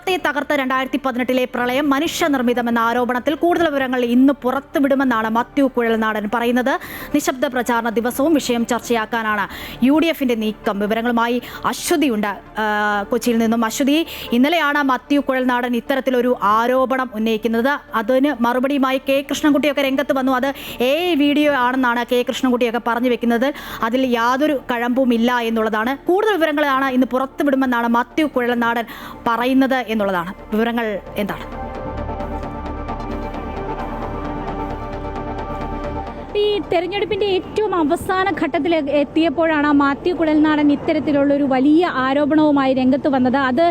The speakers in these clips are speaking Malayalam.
കേരളത്തെ തകർത്ത 2018 പ്രളയം മനുഷ്യനിർമ്മിതമെന്ന ആരോപണത്തിൽ കൂടുതൽ വിവരങ്ങൾ ഇന്ന് പുറത്തുവിടുമെന്നാണ് മാത്യു കുഴൽനാടൻ പറയുന്നത്. നിശബ്ദ പ്രചാരണ ദിവസവും വിഷയം ചർച്ചയാക്കാനാണ് UDFന്റെ നീക്കം. വിവരങ്ങളുമായി അശ്വതിയുണ്ട് കൊച്ചിയിൽ നിന്നും. അശ്വതി, ഇന്നലെയാണ് മാത്യു കുഴൽനാടൻ ഇത്തരത്തിലൊരു ആരോപണം ഉന്നയിക്കുന്നത്. അതിന് മറുപടിയുമായി കെ കൃഷ്ണൻകുട്ടിയൊക്കെ രംഗത്ത് വന്നു. അത് വീഡിയോ ആണെന്നാണ് കെ കൃഷ്ണൻകുട്ടിയൊക്കെ പറഞ്ഞു വെക്കുന്നത്. അതിൽ യാതൊരു കഴമ്പുമില്ല എന്നുള്ളതാണ്. കൂടുതൽ വിവരങ്ങളാണ് ഇന്ന് പുറത്തുവിടുമെന്നാണ് മാത്യു കുഴൽനാടൻ പറയുന്നത് എന്നുള്ളതാണ്. വിവരങ്ങൾ എന്താണ്? ഈ തെരഞ്ഞെടുപ്പിന്റെ ഏറ്റവും അവസാന ഘട്ടത്തിൽ എത്തിയപ്പോഴാണ് മാത്യു കുഴൽനാടൻ ഇത്തരത്തിലുള്ള ഒരു വലിയ ആരോപണവുമായി രംഗത്ത് വന്നത്. അത്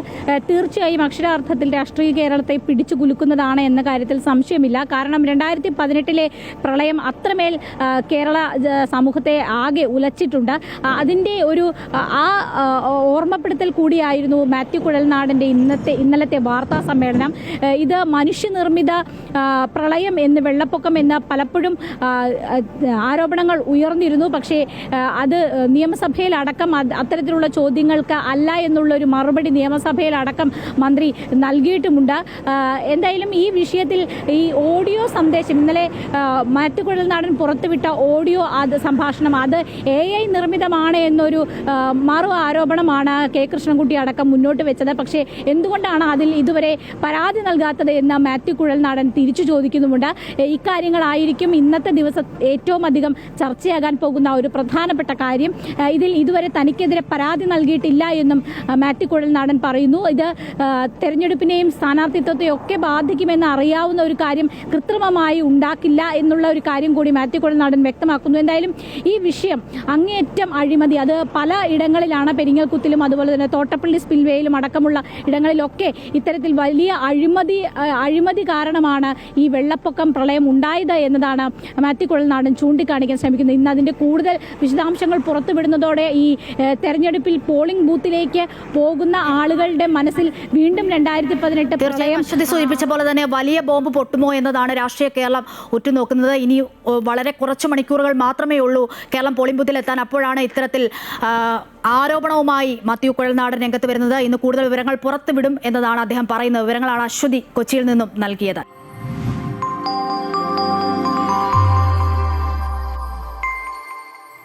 തീർച്ചയായും അക്ഷരാർത്ഥത്തിൽ രാഷ്ട്രീയ കേരളത്തെ പിടിച്ചു കുലുക്കുന്നതാണ് എന്ന കാര്യത്തിൽ സംശയമില്ല. കാരണം 2018 പ്രളയം അത്രമേൽ കേരള സമൂഹത്തെ ആകെ ഉലച്ചിട്ടുണ്ട്. അതിൻ്റെ ഒരു ഓർമ്മപ്പെടുത്തൽ കൂടിയായിരുന്നു മാത്യു കുഴൽനാടൻ്റെ ഇന്നലത്തെ വാർത്താ സമ്മേളനം. ഇത് മനുഷ്യനിർമ്മിത പ്രളയം എന്ന് വെള്ളപ്പൊക്കം എന്ന് പലപ്പോഴും ആരോപണങ്ങൾ ഉയർന്നിരുന്നു. പക്ഷേ അത് നിയമസഭയിലടക്കം അത്തരത്തിലുള്ള ചോദ്യങ്ങൾക്ക് അല്ല എന്നുള്ളൊരു മറുപടി നിയമസഭയിലടക്കം മന്ത്രി നൽകിയിട്ടുമുണ്ട്. എന്തായാലും ഈ വിഷയത്തിൽ ഈ ഓഡിയോ സന്ദേശം ഇന്നലെ മാത്യു കുഴൽനാടൻ പുറത്തുവിട്ട ഓഡിയോ സംഭാഷണം അത് AI നിർമ്മിതമാണ് എന്നൊരു മറു ആരോപണമാണ് കെ കൃഷ്ണൻകുട്ടി അടക്കം മുന്നോട്ട് വെച്ചത്. പക്ഷേ എന്തുകൊണ്ടാണ് അതിൽ ഇതുവരെ പരാതി നൽകാത്തത് എന്ന് മാത്യു കുഴൽനാടൻ തിരിച്ചു ചോദിക്കുന്നുമുണ്ട്. ഇക്കാര്യങ്ങളായിരിക്കും ഇന്നത്തെ ദിവസം ഏറ്റവും അധികം ചർച്ചയാകാൻ പോകുന്ന ഒരു പ്രധാനപ്പെട്ട കാര്യം. ഇതിൽ ഇതുവരെ തനിക്കെതിരെ പരാതി നൽകിയിട്ടില്ല എന്നും മാത്യു കുഴൽനാടൻ പറയുന്നു. ഇത് തെരഞ്ഞെടുപ്പിനെയും സ്ഥാനാർത്ഥിത്വത്തെയും ഒക്കെ ബാധിക്കുമെന്ന് അറിയാവുന്ന ഒരു കാര്യം കൃത്രിമമായി ഉണ്ടാക്കില്ല എന്നുള്ള ഒരു കാര്യം കൂടി മാത്യു കുഴൽനാടൻ വ്യക്തമാക്കുന്നു. എന്തായാലും ഈ വിഷയം അങ്ങേയറ്റം അഴിമതി, അത് പല ഇടങ്ങളിലാണ്, പെരിങ്ങൽകുത്തിലും അതുപോലെ തന്നെ തോട്ടപ്പള്ളി സ്പിൽവേയിലും അടക്കമുള്ള ഇടങ്ങളിലൊക്കെ ഇത്തരത്തിൽ വലിയ അഴിമതി കാരണമാണ് ഈ വെള്ളപ്പൊക്കം പ്രളയം ഉണ്ടായത് എന്നതാണ് മാത്യു കുഴൽനാടൻ ചൂണ്ടിക്കാണിക്കാൻ ശ്രമിക്കുന്നത്. ഇന്ന് അതിൻ്റെ കൂടുതൽ വിശദാംശങ്ങൾ പുറത്തുവിടുന്നതോടെ ഈ തെരഞ്ഞെടുപ്പിൽ പോളിംഗ് ബൂത്തിലേക്ക് പോകുന്ന ആളുകളുടെ മനസ്സിൽ വീണ്ടും 2018 സൂചിപ്പിച്ച പോലെ തന്നെ വലിയ ബോംബ് പൊട്ടുമോ എന്നതാണ് രാഷ്ട്രീയ കേരളം ഉറ്റുനോക്കുന്നത്. ഇനി വളരെ കുറച്ച് മണിക്കൂറുകൾ മാത്രമേ ഉള്ളൂ കേരളം പോളിംഗ് ബൂത്തിൽ എത്താൻ. അപ്പോഴാണ് ഇത്തരത്തിൽ ആരോപണവുമായി മാത്യു കുഴൽനാടൻ രംഗത്ത് വരുന്നത്. ഇന്ന് കൂടുതൽ വിവരങ്ങൾ പുറത്തുവിടും എന്നതാണ് അദ്ദേഹം പറയുന്നത്. വിവരങ്ങളാണ് അശ്വതി കൊച്ചിയിൽ നിന്നും നൽകിയത്.